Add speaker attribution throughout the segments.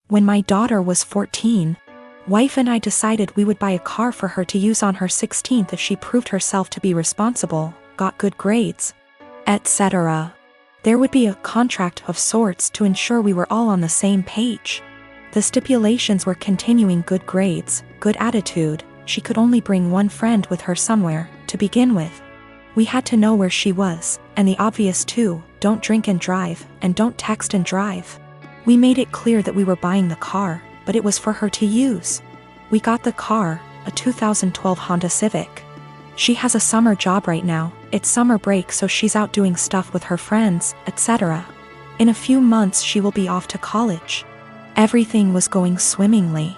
Speaker 1: When my daughter was 14, wife and I decided we would buy a car for her to use on her 16th if she proved herself to be responsible, got good grades, etc. There would be a contract of sorts to ensure we were all on the same page. The stipulations were continuing good grades, good attitude, she could only bring one friend with her somewhere, to begin with. We had to know where she was, and the obvious too, don't drink and drive, and don't text and drive. We made it clear that we were buying the car, but it was for her to use. We got the car, a 2012 Honda Civic. She has a summer job right now, it's summer break so she's out doing stuff with her friends, etc. In a few months she will be off to college. Everything was going swimmingly.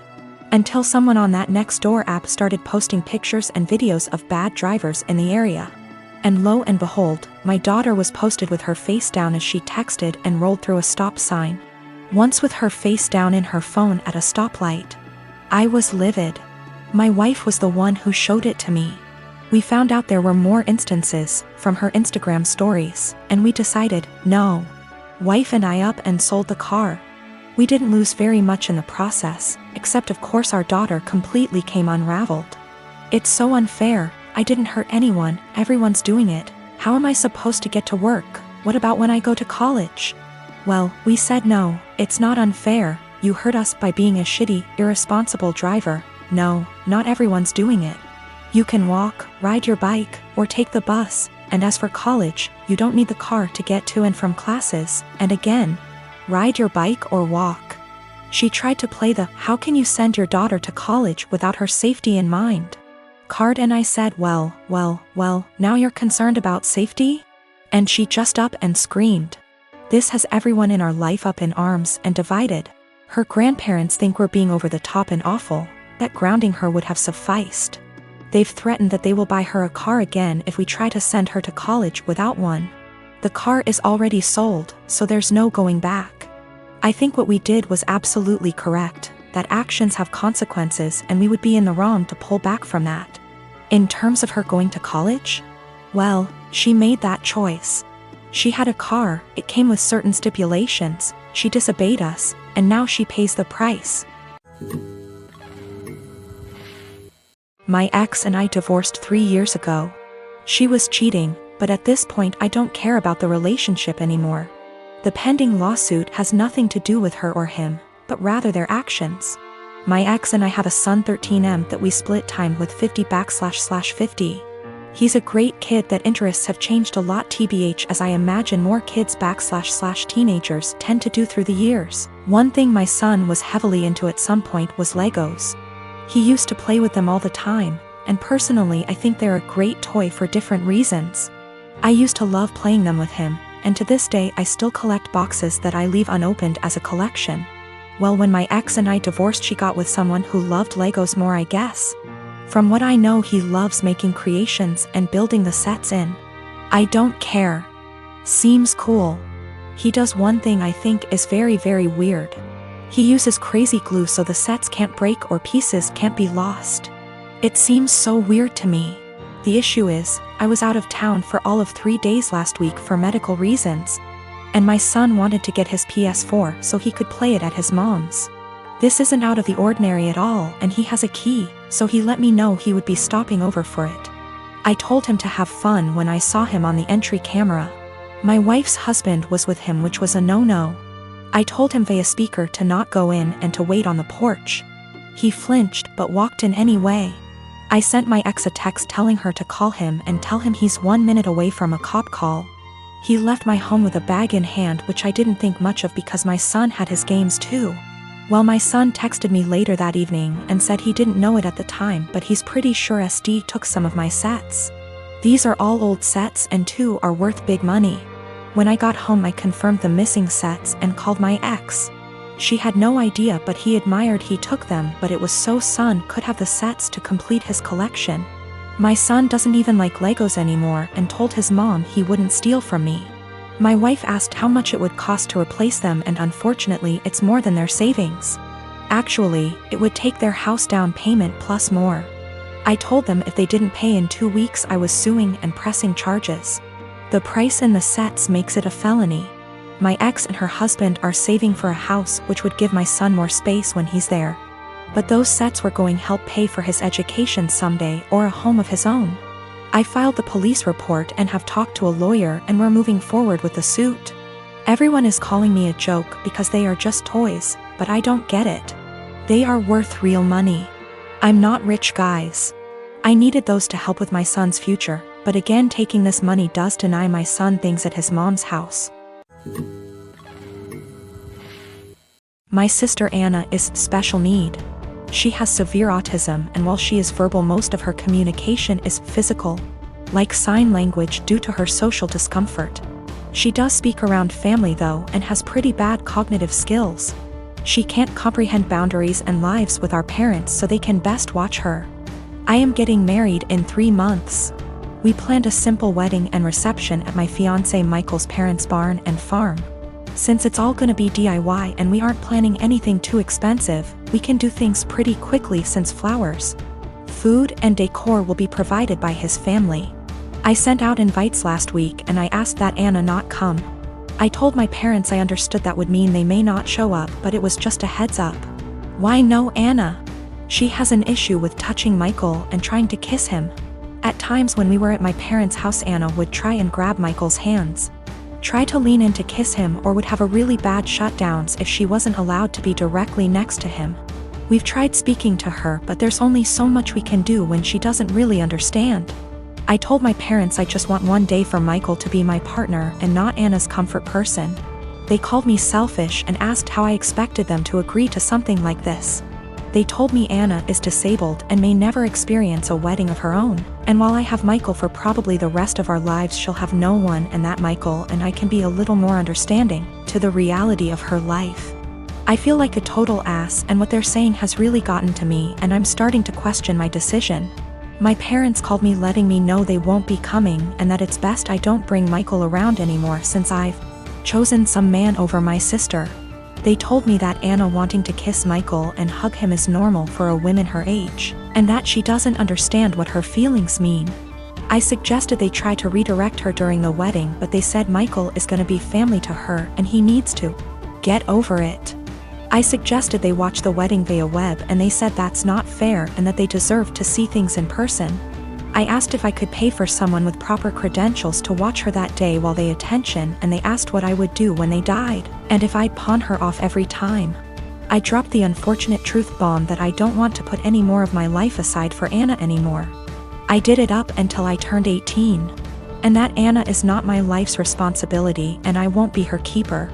Speaker 1: Until someone on that Nextdoor app started posting pictures and videos of bad drivers in the area. And lo and behold, my daughter was posted with her face down as she texted and rolled through a stop sign. Once with her face down in her phone at a stoplight. I was livid. My wife was the one who showed it to me. We found out there were more instances from her Instagram stories, and we decided, no. Wife and I up and sold the car. We didn't lose very much in the process, except of course our daughter completely came unraveled. It's so unfair, I didn't hurt anyone, everyone's doing it. How am I supposed to get to work? What about when I go to college? Well, we said no, it's not unfair, you hurt us by being a shitty, irresponsible driver. No, not everyone's doing it. You can walk, ride your bike, or take the bus, and as for college, you don't need the car to get to and from classes, and again, ride your bike or walk. She tried to play the "how can you send your daughter to college without her safety in mind?" card, and I said, well, now you're concerned about safety? And she just up and screamed. This has everyone in our life up in arms and divided. Her grandparents think we're being over the top and awful, that grounding her would have sufficed. They've threatened that they will buy her a car again if we try to send her to college without one. The car is already sold, so there's no going back. I think what we did was absolutely correct, that actions have consequences and we would be in the wrong to pull back from that. In terms of her going to college? Well, she made that choice. She had a car, it came with certain stipulations, she disobeyed us, and now she pays the price. My ex and I divorced 3 years ago. She was cheating, but at this point I don't care about the relationship anymore. The pending lawsuit has nothing to do with her or him, but rather their actions. My ex and I have a son 13M that we split time with 50//50. He's a great kid that interests have changed a lot tbh as I imagine more kids / teenagers tend to do through the years. One thing my son was heavily into at some point was Legos. He used to play with them all the time, and personally I think they're a great toy for different reasons. I used to love playing them with him, and to this day I still collect boxes that I leave unopened as a collection. Well, when my ex and I divorced, she got with someone who loved Legos more, I guess. From what I know, he loves making creations and building the sets in. I don't care. Seems cool. He does one thing I think is very, very weird. He uses crazy glue so the sets can't break or pieces can't be lost. It seems so weird to me. The issue is, I was out of town for all of 3 days last week for medical reasons. And my son wanted to get his PS4 so he could play it at his mom's. This isn't out of the ordinary at all, and he has a key, so he let me know he would be stopping over for it. I told him to have fun when I saw him on the entry camera. My wife's husband was with him, which was a no-no. I told him via speaker to not go in and to wait on the porch. He flinched but walked in anyway. I sent my ex a text telling her to call him and tell him he's 1 minute away from a cop call. He left my home with a bag in hand, which I didn't think much of because my son had his games too. Well, my son texted me later that evening and said he didn't know it at the time, but he's pretty sure SD took some of my sets. These are all old sets and 2 are worth big money. When I got home I confirmed the missing sets and called my ex. She had no idea, but he admired he took them, but it was so son could have the sets to complete his collection. My son doesn't even like Legos anymore and told his mom he wouldn't steal from me. My wife asked how much it would cost to replace them, and unfortunately it's more than their savings. Actually, it would take their house down payment plus more. I told them if they didn't pay in 2 weeks I was suing and pressing charges. The price in the sets makes it a felony. My ex and her husband are saving for a house which would give my son more space when he's there. But those sets were going to help pay for his education someday or a home of his own. I filed the police report and have talked to a lawyer, and we're moving forward with the suit. Everyone is calling me a joke because they are just toys, but I don't get it. They are worth real money. I'm not rich, guys. I needed those to help with my son's future, but again, taking this money does deny my son things at his mom's house. My sister Anna is special need. She has severe autism, and while she is verbal, most of her communication is physical, like sign language, due to her social discomfort. She does speak around family though, and has pretty bad cognitive skills. She can't comprehend boundaries and lives with our parents, so they can best watch her. I am getting married in 3 months. We planned a simple wedding and reception at my fiancé Michael's parents' barn and farm. Since it's all gonna be DIY and we aren't planning anything too expensive, we can do things pretty quickly since flowers, food, and decor will be provided by his family. I sent out invites last week and I asked that Anna not come. I told my parents I understood that would mean they may not show up, but it was just a heads up. Why no Anna? She has an issue with touching Michael and trying to kiss him. At times when we were at my parents' house, Anna would try and grab Michael's hands, try to lean in to kiss him, or would have a really bad shutdowns if she wasn't allowed to be directly next to him. We've tried speaking to her, but there's only so much we can do when she doesn't really understand. I told my parents I just want one day for Michael to be my partner and not Anna's comfort person. They called me selfish and asked how I expected them to agree to something like this. They told me Anna is disabled and may never experience a wedding of her own, and while I have Michael for probably the rest of our lives, she'll have no one, and that Michael and I can be a little more understanding to the reality of her life. I feel like a total ass, and what they're saying has really gotten to me, and I'm starting to question my decision. My parents called me letting me know they won't be coming and that it's best I don't bring Michael around anymore since I've chosen some man over my sister. They told me that Anna wanting to kiss Michael and hug him is normal for a woman her age, and that she doesn't understand what her feelings mean. I suggested they try to redirect her during the wedding, but they said Michael is gonna be family to her and he needs to get over it. I suggested they watch the wedding via web, and they said that's not fair and that they deserve to see things in person. I asked if I could pay for someone with proper credentials to watch her that day while they attention, and they asked what I would do when they died, and if I'd pawn her off every time. I dropped the unfortunate truth bomb that I don't want to put any more of my life aside for Anna anymore. I did it up until I turned 18. And that Anna is not my life's responsibility and I won't be her keeper.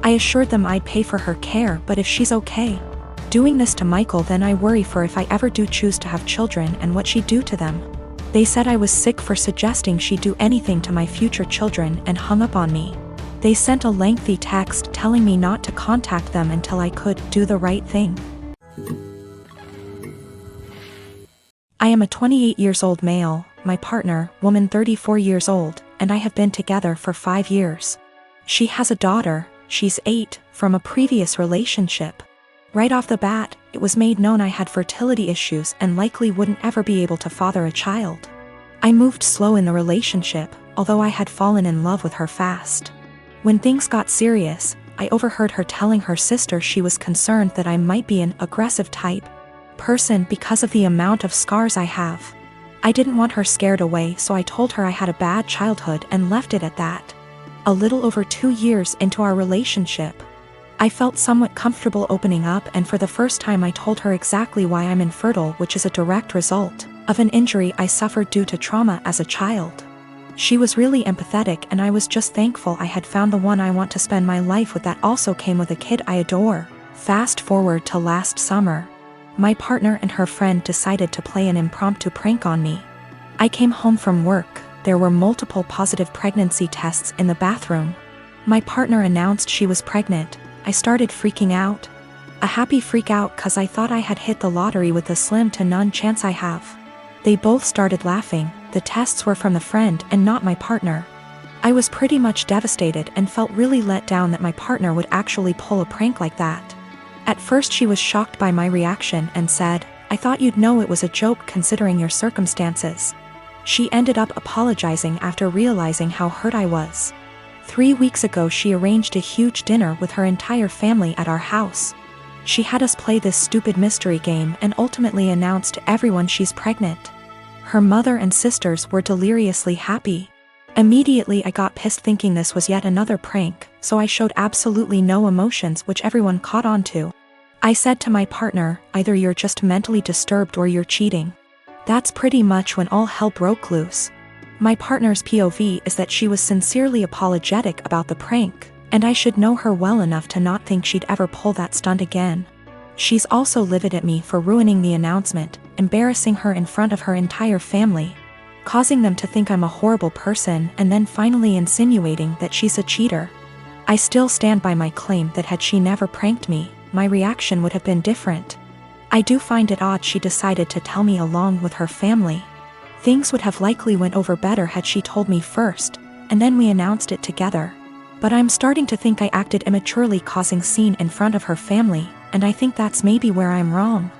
Speaker 1: I assured them I'd pay for her care, but if she's okay doing this to Michael, then I worry for if I ever do choose to have children and what she'd do to them. They said I was sick for suggesting she'd do anything to my future children and hung up on me. They sent a lengthy text telling me not to contact them until I could do the right thing. I am a 28 years old male, my partner, woman 34 years old, and I have been together for 5 years. She has a daughter, she's 8, from a previous relationship. Right off the bat, it was made known I had fertility issues and likely wouldn't ever be able to father a child. I moved slow in the relationship, although I had fallen in love with her fast. When things got serious, I overheard her telling her sister she was concerned that I might be an aggressive type person because of the amount of scars I have. I didn't want her scared away, so I told her I had a bad childhood and left it at that. A little over 2 years into our relationship, I felt somewhat comfortable opening up, and for the first time I told her exactly why I'm infertile, which is a direct result of an injury I suffered due to trauma as a child. She was really empathetic, and I was just thankful I had found the one I want to spend my life with that also came with a kid I adore. Fast forward to last summer. My partner and her friend decided to play an impromptu prank on me. I came home from work. There were multiple positive pregnancy tests in the bathroom. My partner announced she was pregnant. I started freaking out. A happy freak out cause I thought I had hit the lottery with the slim to none chance I have. They both started laughing. The tests were from the friend and not my partner. I was pretty much devastated and felt really let down that my partner would actually pull a prank like that. At first she was shocked by my reaction and said, "I thought you'd know it was a joke considering your circumstances." She ended up apologizing after realizing how hurt I was. 3 weeks ago she arranged a huge dinner with her entire family at our house. She had us play this stupid mystery game and ultimately announced to everyone she's pregnant. Her mother and sisters were deliriously happy. Immediately I got pissed thinking this was yet another prank, so I showed absolutely no emotions, which everyone caught on to. I said to my partner, either you're just mentally disturbed or you're cheating. That's pretty much when all hell broke loose. My partner's POV is that she was sincerely apologetic about the prank, and I should know her well enough to not think she'd ever pull that stunt again. She's also livid at me for ruining the announcement, embarrassing her in front of her entire family, causing them to think I'm a horrible person, and then finally insinuating that she's a cheater. I still stand by my claim that had she never pranked me, my reaction would have been different. I do find it odd she decided to tell me along with her family. Things would have likely went over better had she told me first, and then we announced it together. But I'm starting to think I acted immaturely, causing scene in front of her family, and I think that's maybe where I'm wrong.